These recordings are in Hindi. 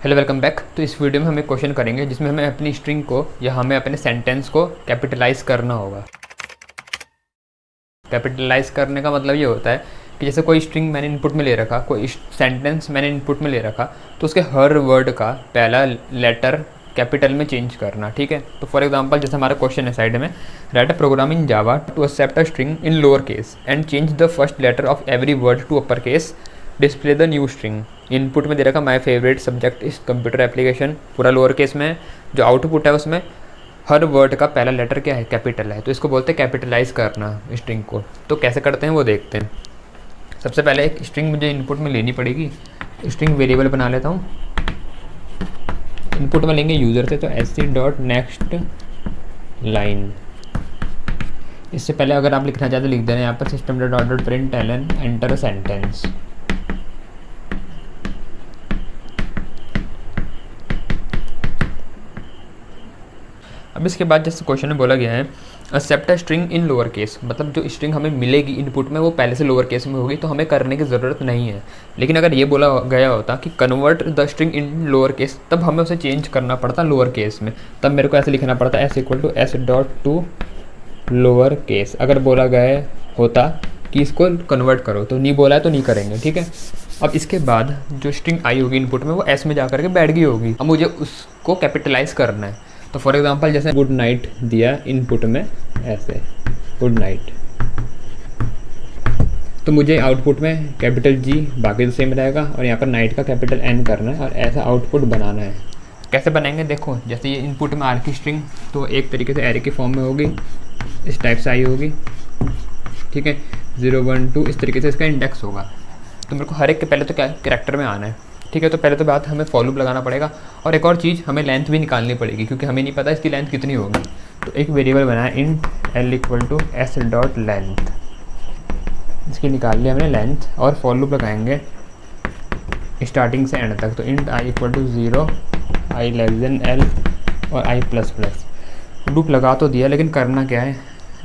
Hello welcome back. तो इस वीडियो में हम एक क्वेश्चन करेंगे जिसमें हमें अपनी स्ट्रिंग को या हमें अपने सेंटेंस को कैपिटलाइज करना होगा। कैपिटलाइज करने का मतलब ये होता है कि जैसे कोई स्ट्रिंग मैंने इनपुट में ले रखा, कोई सेंटेंस मैंने इनपुट में ले रखा, तो उसके हर वर्ड का पहला लेटर कैपिटल में चेंज करना। ठीक है, तो फॉर एग्जांपल जैसे हमारा क्वेश्चन है साइड में, write a program in Java to accept a string in lower case and change the first letter of every word to upper case, display the new string. Input में दे रखा my favourite subject is computer application, पूरा लोअर केस में। जो आउटपुट है उसमें हर वर्ड का पहला लेटर क्या है, कैपिटल है। तो इसको बोलते हैं कैपिटलाइज करना स्ट्रिंग को। तो कैसे करते हैं वो देखते हैं। सबसे पहले एक स्ट्रिंग मुझे इनपुट में लेनी पड़ेगी। स्ट्रिंग वेरिएबल बना लेता हूँ। इनपुट में लेंगे यूज़र से, तो sc.next लाइन। इससे पहले अगर आप लिखना चाहते लिख देना यहाँ पर system.out.println एंटर अ सेंटेंस। अब इसके बाद जैसे क्वेश्चन में बोला गया है accept a string in lower case, मतलब जो स्ट्रिंग हमें मिलेगी इनपुट में वो पहले से लोअर केस में होगी, तो हमें करने की ज़रूरत नहीं है। लेकिन अगर ये बोला गया होता कि convert the string in lower case, तब हमें उसे चेंज करना पड़ता लोअर केस में। तब मेरे को ऐसे लिखना पड़ता s=s.to लोअर केस। अगर बोला गया होता कि इसको कन्वर्ट करो, तो नहीं बोला है तो नहीं करेंगे। ठीक है, अब इसके बाद जो स्ट्रिंग आई होगी इनपुट में वो एस में जा करके बैठ गई होगी। अब मुझे उसको कैपिटलाइज करना है। तो फॉर एग्जांपल जैसे गुड नाइट दिया इनपुट में, ऐसे गुड नाइट, तो मुझे आउटपुट में कैपिटल जी बाकी तो सेम रहेगा और यहाँ पर नाइट का कैपिटल एन करना है और ऐसा आउटपुट बनाना है। कैसे बनाएंगे देखो, जैसे ये इनपुट में आर की स्ट्रिंग तो एक तरीके से एरे की फॉर्म में होगी, इस टाइप से आई होगी। ठीक है, 0 1 2 इस तरीके से इसका इंडेक्स होगा। तो मेरे को हर एक के पहले तो क्या कैरेक्टर में आना है। ठीक है, तो पहले तो बात हमें फॉर लूप लगाना पड़ेगा और एक और चीज़ हमें लेंथ भी निकालनी पड़ेगी, क्योंकि हमें नहीं पता इसकी लेंथ कितनी होगी। तो एक वेरिएबल बनाया इंट l=s.length, इसकी निकाल लिया हमने लेंथ, और फॉर लूप लगाएंगे स्टार्टिंग से एंड तक। तो इंट i=0, i<l और i++। लूप लगा तो दिया, लेकिन करना क्या है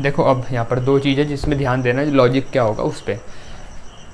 देखो। अब यहाँ पर दो चीज़ें जिसमें ध्यान देना है, लॉजिक क्या होगा उस पर।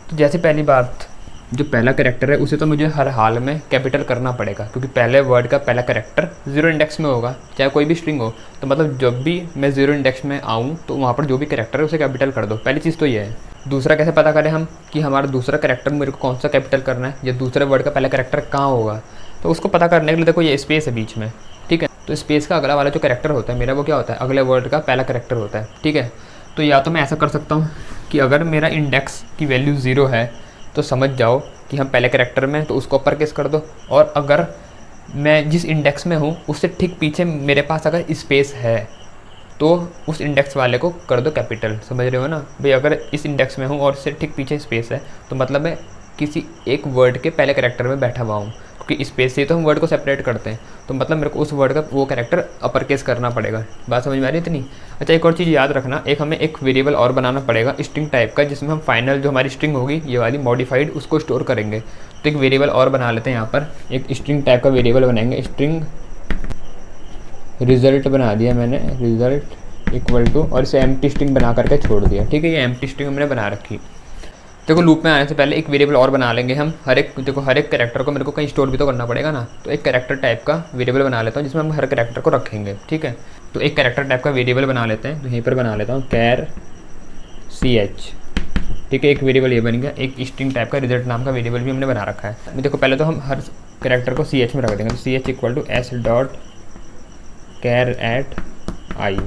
तो जैसे पहली बात, जो पहला कैरेक्टर है उसे तो मुझे हर हाल में कैपिटल करना पड़ेगा, क्योंकि पहले वर्ड का पहला कैरेक्टर 0 इंडेक्स में होगा, चाहे कोई भी स्ट्रिंग हो। तो मतलब जब भी मैं 0 इंडेक्स में आऊँ तो वहाँ पर जो भी कैरेक्टर है उसे कैपिटल कर दो। पहली चीज़ तो ये है। दूसरा कैसे पता करें हम कि हमारा दूसरा कैरेक्टर मेरे को कौन सा कैपिटल करना है, या दूसरे वर्ड का पहला कैरेक्टर कहाँ होगा। तो उसको पता करने के लिए देखो ये स्पेस है बीच में। ठीक है, तो स्पेस का अगला वाला जो कैरेक्टर होता है मेरा, वो क्या होता है, अगले वर्ड का पहला कैरेक्टर होता है। ठीक है, तो या तो मैं ऐसा कर सकता हूँ कि अगर मेरा इंडेक्स की वैल्यू 0 है तो समझ जाओ कि हम पहले कैरेक्टर में, तो उसको अपर केस कर दो। और अगर मैं जिस इंडेक्स में हूँ उससे ठीक पीछे मेरे पास अगर स्पेस है तो उस इंडेक्स वाले को कर दो कैपिटल। समझ रहे हो ना भाई, अगर इस इंडेक्स में हूँ और इससे ठीक पीछे स्पेस है तो मतलब मैं किसी एक वर्ड के पहले कैरेक्टर में बैठा हुआ हूँ, क्योंकि स्पेस से तो हम वर्ड को सेपरेट करते हैं। तो मतलब मेरे को उस वर्ड का वो कैरेक्टर अपर केस करना पड़ेगा। बात समझ में आ रही है इतनी? अच्छा, एक और चीज़ याद रखना, एक हमें एक वेरिएबल और बनाना पड़ेगा स्ट्रिंग टाइप का, जिसमें हम फाइनल जो हमारी स्ट्रिंग होगी ये वाली मॉडिफाइड, उसको स्टोर करेंगे। तो एक वेरिएबल और बना लेते हैं। यहाँ पर एक स्ट्रिंग टाइप का वेरिएबल बनाएंगे, स्ट्रिंग रिजल्ट बना दिया मैंने, रिजल्ट = और इसे एम्प्टी स्ट्रिंग बना करके छोड़ दिया। ठीक है, ये एम्प्टी स्ट्रिंग हमने बना रखी। देखो लूप में आने से पहले एक वेरिएबल और बना लेंगे हम। हर एक कैरेक्टर को मेरे को कहीं स्टोर भी तो करना पड़ेगा ना। तो एक कैरेक्टर टाइप का वेरिएबल बना लेता हूँ जिसमें हम हर कैरेक्टर को रखेंगे। ठीक है, तो एक कैरेक्टर टाइप का वेरिएबल बना लेते हैं। तो यहीं पर बना लेता हूँ char ch। ठीक है, एक वेरिएबल ये बन गया। एक स्ट्रिंग टाइप का रिजल्ट नाम का वेरिएबल भी हमने बना रखा है। देखो पहले तो हम हर कैरेक्टर को ch में रख देंगे। तो ch=s.char@i,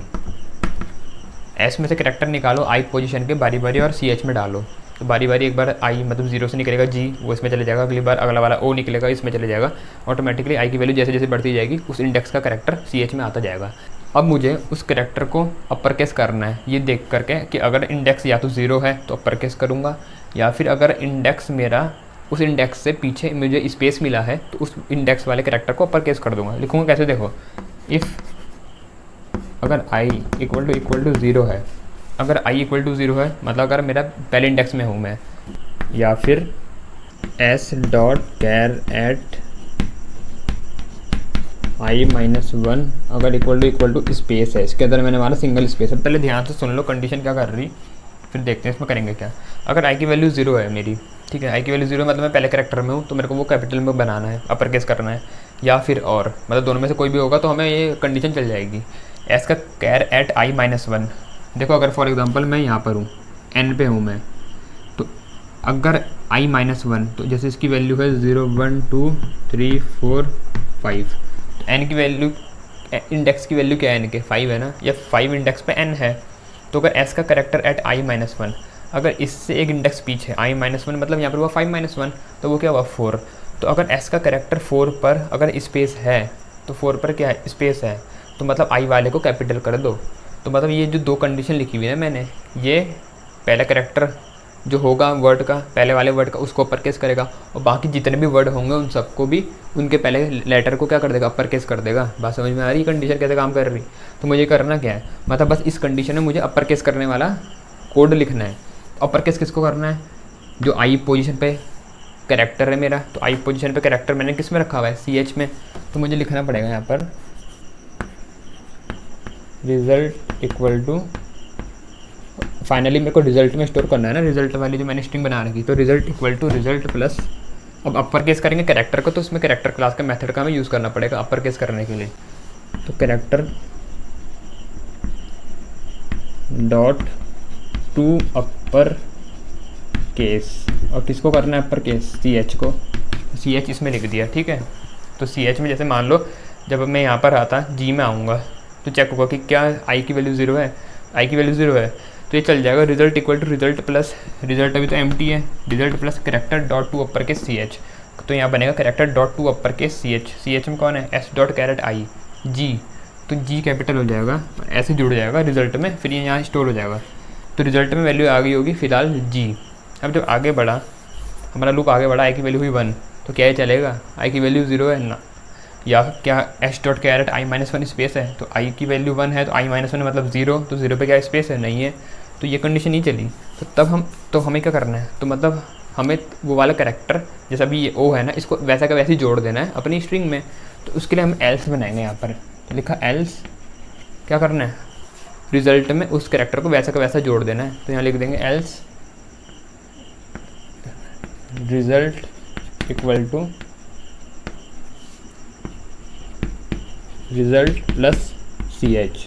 एस में से कैरेक्टर निकालो i पोजीशन के बारी बारी और ch में डालो। तो बारी बारी एक बार i मतलब 0 से निकलेगा g, वो इसमें चले जाएगा। अगली बार अगला वाला o निकलेगा, इसमें चले जाएगा। ऑटोमेटिकली i की वैल्यू जैसे जैसे बढ़ती जाएगी उस इंडेक्स का कैरेक्टर ch में आता जाएगा। अब मुझे उस कैरेक्टर को अपर केस करना है, ये देख करके कि अगर इंडेक्स या तो 0 है तो अपर केस करूँगा, या फिर अगर इंडेक्स मेरा उस इंडेक्स से पीछे मुझे स्पेस मिला है तो उस इंडेक्स वाले कैरेक्टर को अपर केस कर दूँगा। लिखूँगा कैसे देखो, इफ़ अगर i =0 है, अगर i=0 है मतलब अगर मेरा पहले इंडेक्स में हूँ मैं, या फिर s.char@i-1 अगर इक्वल टू स्पेस है, इसके अंदर मैंने मारा सिंगल स्पेस है। पहले ध्यान से सुन लो कंडीशन क्या कर रही, फिर देखते हैं इसमें करेंगे क्या। अगर i की वैल्यू 0 है मेरी, ठीक है, आई की वैल्यू 0 मतलब मैं पहले कैरेक्टर में हूँ तो मेरे को वो कैपिटल में बनाना है, अपर केस करना है, या फिर और मतलब दोनों में से कोई भी होगा तो हमें ये कंडीशन चल जाएगी। एस का कैर एट आई माइनस 1, देखो अगर फॉर एग्जांपल मैं यहाँ पर हूँ, एन पे हूँ मैं, तो अगर आई माइनस 1 तो जैसे इसकी वैल्यू है 0 1 2 3 4 5, तो एन की वैल्यू, इंडेक्स की वैल्यू क्या है एन के 5 है ना, या 5 इंडेक्स पे एन है। तो अगर एस का करेक्टर एट आई माइनस 1, अगर इससे एक इंडेक्स पीछे आई माइनस 1 मतलब यहाँ पर हुआ 5 माइनस 1, तो वो क्या हुआ 4। तो अगर एस का करेक्टर 4 पर अगर स्पेस है तो 4 पर क्या है स्पेस है, तो मतलब आई वाले को कैपिटल कर दो। तो मतलब ये जो दो कंडीशन लिखी हुई है मैंने, ये पहला करेक्टर जो होगा वर्ड का, पहले वाले वर्ड का, उसको अपर केस करेगा, और बाकी जितने भी वर्ड होंगे उन सबको भी उनके पहले लेटर को क्या कर देगा, अपर केस कर देगा। बात समझ में आ रही कंडीशन कैसे काम कर रही। तो मुझे करना क्या है, मतलब बस इस कंडीशन में मुझे अपर केस करने वाला कोड लिखना है। अपर केस किसको करना है, जो आई पोजीशन पे कैरेक्टर है मेरा, तो आई पोजीशन पे कैरेक्टर मैंने किस में रखा हुआ है, CH में। तो मुझे लिखना पड़ेगा यहाँ पर रिजल्ट इक्वल टू, फाइनली मेरे को रिजल्ट में स्टोर करना है ना, रिजल्ट वाली जो मैंने स्ट्रिंग बना रखी, तो result equal to result plus, अब अपर केस करेंगे कैरेक्टर को तो उसमें कैरेक्टर क्लास का मेथड का हमें यूज़ करना पड़ेगा अपर केस करने के लिए। तो character dot to upper case, और किसको करना है अपर केस, CH को, CH इसमें लिख दिया। ठीक है, तो CH में जैसे मान लो जब मैं यहाँ पर आता G में आऊँगा तो चेक होगा कि क्या आई की वैल्यू 0 है, आई की वैल्यू 0 है तो ये चल जाएगा result equal to result plus, result अभी तो एम्प्टी है, result plus character dot to upper case CH। तो यहाँ बनेगा character dot to upper case CH, CH में कौन है S dot caret I G, तो G कैपिटल हो जाएगा, ऐसे जुड़ जाएगा रिजल्ट में, फिर ये यहाँ स्टोर हो जाएगा। तो रिजल्ट में वैल्यू आ गई होगी फिलहाल G। अब जब आगे बढ़ा हमारा लूप आगे बढ़ा, आई की वैल्यू हुई 1, तो क्या ये चलेगा, आई की वैल्यू 0 है ना, या क्या एस डॉट कैरेट आई माइनस 1 स्पेस है, तो आई की वैल्यू 1 है तो आई माइनस 1 मतलब 0, तो 0 पे क्या स्पेस है, नहीं है, तो ये कंडीशन नहीं चली। तो तब हमें क्या करना है, तो मतलब हमें वो वाला कैरेक्टर जैसा भी ये ओ है ना, इसको वैसा का वैसे ही जोड़ देना है अपनी स्ट्रिंग में। तो उसके लिए हम एल्स बनाएंगे यहाँ पर, तो लिखा एल्स, क्या करना है रिजल्ट में उस कैरेक्टर को वैसा का वैसा जोड़ देना है। तो यहाँ लिख देंगे else result equal to result plus CH।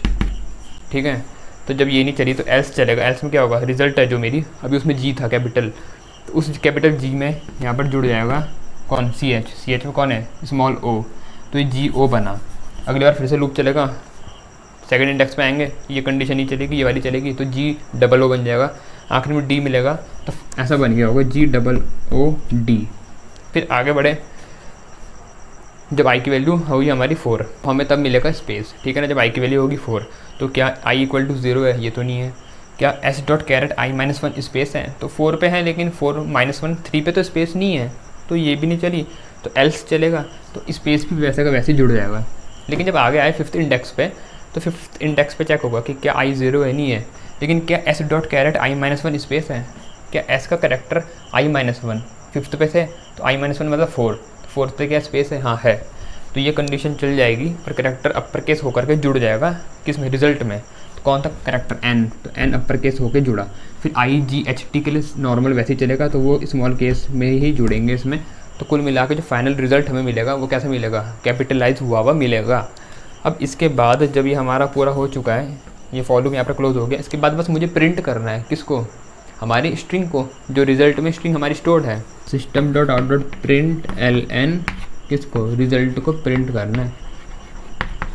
ठीक है, तो जब ये नहीं चली तो एल्स चलेगा, एल्स में क्या होगा, रिजल्ट है जो मेरी अभी उसमें G था कैपिटल, तो उस कैपिटल G में यहाँ पर जुड़ जाएगा कौन, CH में कौन है स्मॉल o, तो ये GO बना। अगली बार फिर से लूप चलेगा, सेकंड इंडेक्स पे आएंगे, ये कंडीशन नहीं चलेगी, ये वाली चलेगी, तो GOO बन जाएगा, आखिर में D मिलेगा, तो ऐसा बन गया होगा GOOD। फिर आगे बढ़े, जब आई की वैल्यू होगी हमारी 4, हमें तब मिलेगा स्पेस। ठीक है ना, जब आई की वैल्यू होगी 4 तो क्या आई इक्वल टू 0 है, ये तो नहीं है, क्या एस डॉट कैरेट आई माइनस 1 स्पेस है, तो 4 पे है लेकिन 4 माइनस 1 3 पे तो स्पेस नहीं है, तो ये भी नहीं चली, तो एल्स चलेगा, तो स्पेस भी वैसे का वैसे जुड़ जाएगा। लेकिन जब आगे आए 5th इंडेक्स पे, तो 5th इंडेक्स पे चेक होगा कि क्या आई 0 है, नहीं है, लेकिन क्या एस डॉट कैरेट आई माइनस 1 स्पेस है, क्या एस का करेक्टर आई माइनस 1 5th पे से, तो आई माइनस 1 मतलब 4th पे क्या स्पेस है, हाँ है, तो ये कंडीशन चल जाएगी और कैरेक्टर अपर केस होकर के जुड़ जाएगा किस में, रिजल्ट में। तो कौन था कैरेक्टर N, तो N अपर केस होकर जुड़ा, फिर IGHT के लिए नॉर्मल वैसे ही चलेगा, तो वो स्मॉल केस में ही जुड़ेंगे इसमें। तो कुल मिला के जो फाइनल रिजल्ट हमें मिलेगा वो कैसा मिलेगा, कैपिटलाइज हुआ मिलेगा। अब इसके बाद जब ये हमारा पूरा हो चुका है, ये फॉर लूप यहाँ पर क्लोज हो गया, इसके बाद बस मुझे प्रिंट करना है किसको, हमारी स्ट्रिंग को, जो रिजल्ट में स्ट्रिंग हमारी स्टोर्ड है। System dot out dot print LN किसको, रिजल्ट को प्रिंट करना है,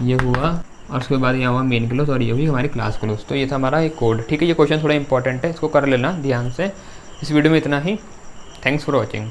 ये हुआ, और उसके बाद यहाँ हुआ मेन क्लोज, और ये हुई हमारी क्लास क्लोज। तो ये था हमारा एक कोड। ठीक है, ये क्वेश्चन थोड़ा इंपॉर्टेंट है, इसको कर लेना ध्यान से। इस वीडियो में इतना ही, थैंक्स फॉर वॉचिंग।